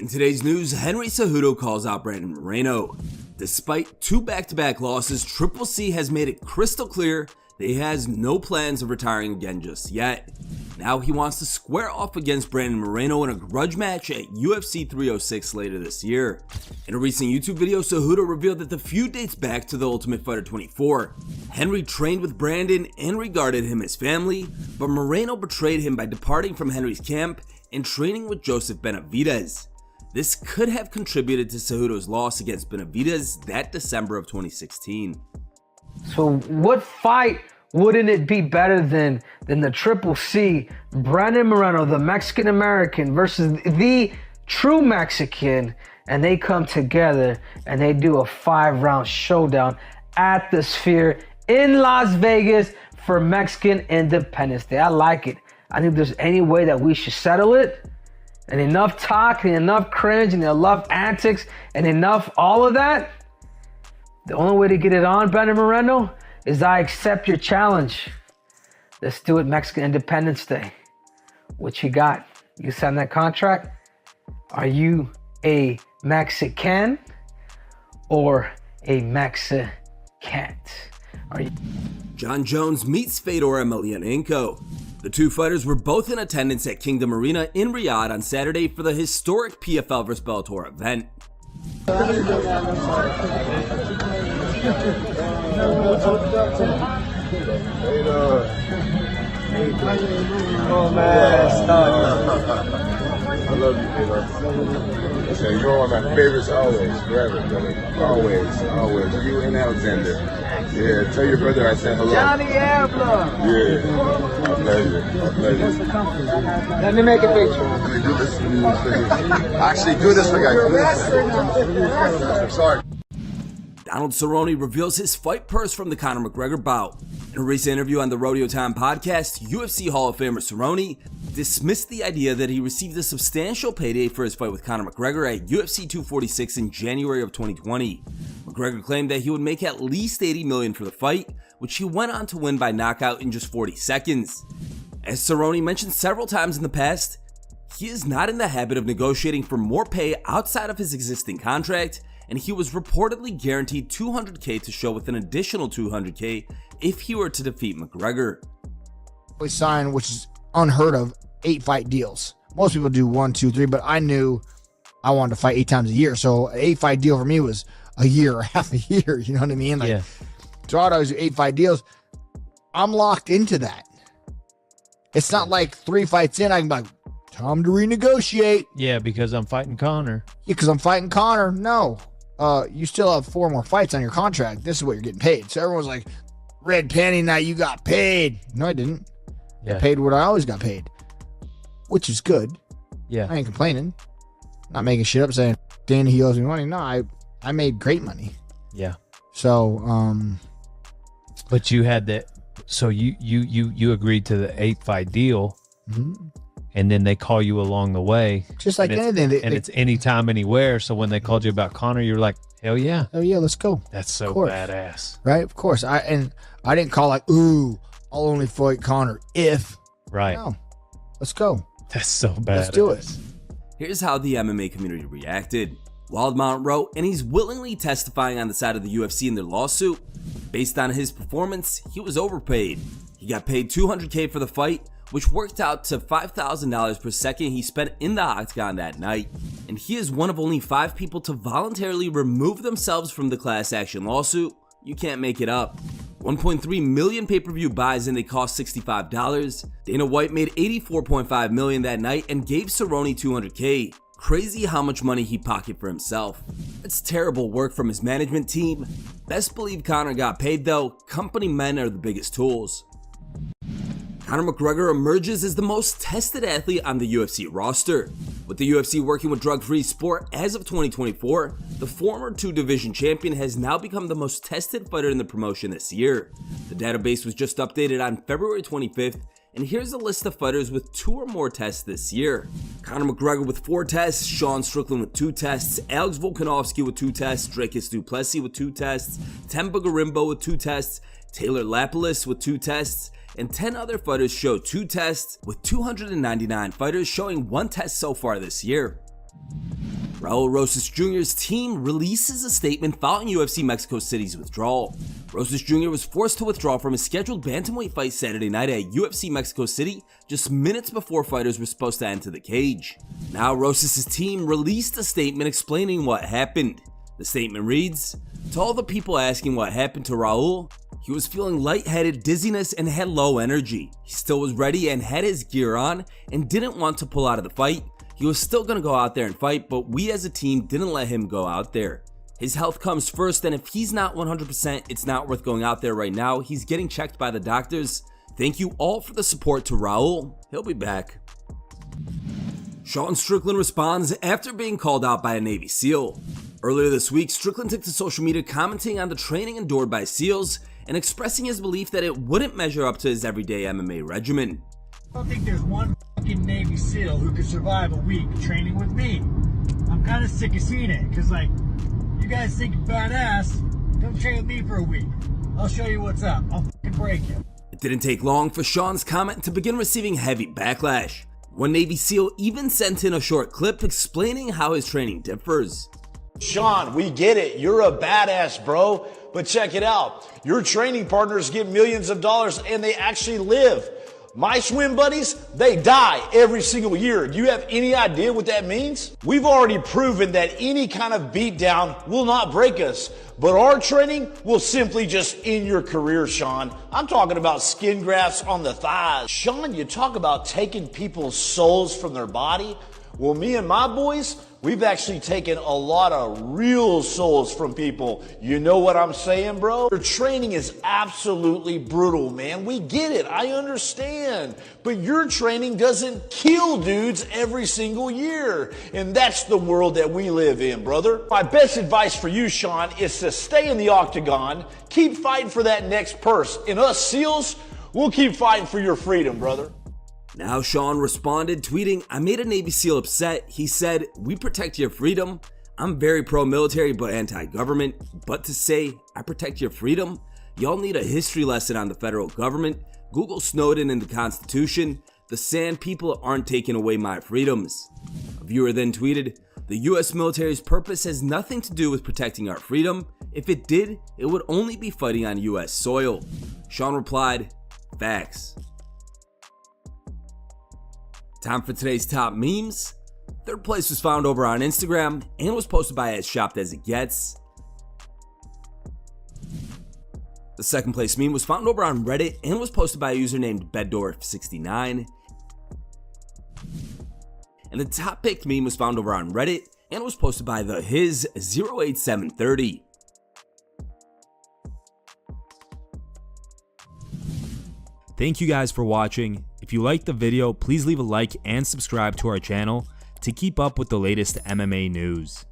In today's news, Henry Cejudo calls out Brandon Moreno. Despite 2 back-to-back losses, Triple C has made it crystal clear that he has no plans of retiring again just yet. Now he wants to square off against Brandon Moreno in a grudge match at UFC 306 later this year. In a recent YouTube video, Cejudo revealed that the feud dates back to The Ultimate Fighter 24. Henry trained with Brandon and regarded him as family, but Moreno betrayed him by departing from Henry's camp and training with Joseph Benavidez. This could have contributed to Cejudo's loss against Benavidez that December of 2016. So what fight wouldn't it be better than the Triple C, Brandon Moreno, the Mexican American versus the true Mexican, and they come together and they do a 5-round showdown at the Sphere in Las Vegas for Mexican Independence Day. I like it. I think if there's any way that we should settle it, and enough talk and enough cringe and enough antics and enough all of that, the only way to get it on, Brandon Moreno, is I accept your challenge. Let's do it Mexican Independence Day. What you got? You signed that contract? Are you a Mexican or a Mexicant? Are you? Jon Jones meets Fedor Emelianenko. The two fighters were both in attendance at Kingdom Arena in Riyadh on Saturday for the historic PFL vs Bellator event. Oh man, I love you, Fedor. Listen, you're one of my favorites always, forever, brother. Always. You and Alexander. Yeah, tell your brother I said hello. Johnny Abla. Yeah, my pleasure. Let me make a picture. Let me do this for you. Actually, do this for guys. I'm sorry. Donald Cerrone reveals his fight purse from the Conor McGregor bout. In a recent interview on the Rodeo Time podcast, UFC Hall of Famer Cerrone dismissed the idea that he received a substantial payday for his fight with Conor McGregor at UFC 246 in January of 2020. McGregor claimed that he would make at least $80 million for the fight, which he went on to win by knockout in just 40 seconds. As Cerrone mentioned several times in the past, he is not in the habit of negotiating for more pay outside of his existing contract, and he was reportedly guaranteed $200K to show with an additional $200K if he were to defeat McGregor. We signed, which is unheard of, 8-fight deals. Most people do 1, 2, 3, but I knew I wanted to fight 8 times a year. So an 8-fight deal for me was a year or half a year. You know what I mean? Like, yeah. So I'd always do 8-fight deals. I'm locked into that. It's not like 3 fights in, I can be like, time to renegotiate. Yeah, because I'm fighting Conor. Yeah, because I'm fighting Conor. No. You still have 4 more fights on your contract. This is what you're getting paid. So everyone's like, red panty night, you got paid. No, I didn't. Yeah. I paid what I always got paid, which is good. Yeah. I ain't complaining. Not making shit up saying, Danny, he owes me money. No, I made great money. Yeah. So, but you had that. So you agreed to the 8-fight deal, and then they call you along the way. Just like anything. It's anytime, anywhere. So when they called you about Conor, you're like, hell yeah. Oh yeah, let's go. That's so badass. Right? Of course. I didn't call like, ooh, I'll only fight Conor if. Right. No. Let's go. That's so badass. Let's do it. Here's how the MMA community reacted. Wildmount wrote, and he's willingly testifying on the side of the UFC in their lawsuit. Based on his performance, he was overpaid. He got paid $200K for the fight, which worked out to $5,000 per second he spent in the octagon that night. And he is one of only 5 people to voluntarily remove themselves from the class action lawsuit. You can't make it up. 1.3 million pay-per-view buys and they cost $65. Dana White made $84.5 million that night and gave Cerrone $200K. Crazy how much money he pocketed for himself. It's terrible work from his management team. Best believe Conor got paid though. Company men are the biggest tools. Conor McGregor emerges as the most tested athlete on the UFC roster. With the UFC working with drug-free sport as of 2024, the former 2-division champion has now become the most tested fighter in the promotion this year. The database was just updated on February 25th, and here's a list of fighters with 2 or more tests this year. Conor McGregor with 4 tests, Sean Strickland with 2 tests, Alex Volkanovski with 2 tests, Dricus du Plessis with 2 tests, Temba Garimbo with 2 tests, Taylor Lapilus with 2 tests, and 10 other fighters show 2 tests, with 299 fighters showing 1 test so far this year. Raul Rosas Jr.'s team releases a statement following UFC Mexico City's withdrawal. Rosas Jr. was forced to withdraw from his scheduled bantamweight fight Saturday night at UFC Mexico City just minutes before fighters were supposed to enter the cage. Now Rosas' team released a statement explaining what happened. The statement reads, "To all the people asking what happened to Raul, he was feeling lightheaded, dizziness, and had low energy. He still was ready and had his gear on and didn't want to pull out of the fight. He was still going to go out there and fight, but we as a team didn't let him go out there. His health comes first, and if he's not 100%, it's not worth going out there right now. He's getting checked by the doctors. Thank you all for the support to Raul. He'll be back." Sean Strickland responds after being called out by a Navy SEAL. Earlier this week, Strickland took to social media commenting on the training endured by SEALs and expressing his belief that it wouldn't measure up to his everyday MMA regimen. I don't think there's one fucking Navy SEAL who could survive a week training with me. I'm kind of sick of seeing it, because like, you guys think you're badass, come train with me for a week. I'll show you what's up. I'll fucking break you. It didn't take long for Sean's comment to begin receiving heavy backlash. One Navy SEAL even sent in a short clip explaining how his training differs. "Sean, we get it. You're a badass, bro. But check it out. Your training partners get millions of dollars and they actually live. My swim buddies, they die every single year. Do you have any idea what that means? We've already proven that any kind of beatdown will not break us, but our training will simply just end your career, Sean. I'm talking about skin grafts on the thighs. Sean, you talk about taking people's souls from their body. Well, me and my boys, we've actually taken a lot of real souls from people. You know what I'm saying, bro? Your training is absolutely brutal, man. We get it. I understand. But your training doesn't kill dudes every single year. And that's the world that we live in, brother. My best advice for you, Sean, is to stay in the octagon, keep fighting for that next purse. And us SEALs, we'll keep fighting for your freedom, brother." Now Sean responded, tweeting, "I made a Navy SEAL upset. He said, 'We protect your freedom.' I'm very pro-military but anti-government. But to say, 'I protect your freedom'? Y'all need a history lesson on the federal government. Google Snowden and the Constitution. The Sand people aren't taking away my freedoms." A viewer then tweeted, "The US military's purpose has nothing to do with protecting our freedom. If it did, it would only be fighting on US soil." Sean replied, "Facts." Time for today's top memes. Third place was found over on Instagram and was posted by As Shopped As It Gets. The second place meme was found over on Reddit and was posted by a user named Beddorf69. And the top picked meme was found over on Reddit and was posted by the His 08730. Thank you guys for watching. If you liked the video, please leave a like and subscribe to our channel to keep up with the latest MMA news.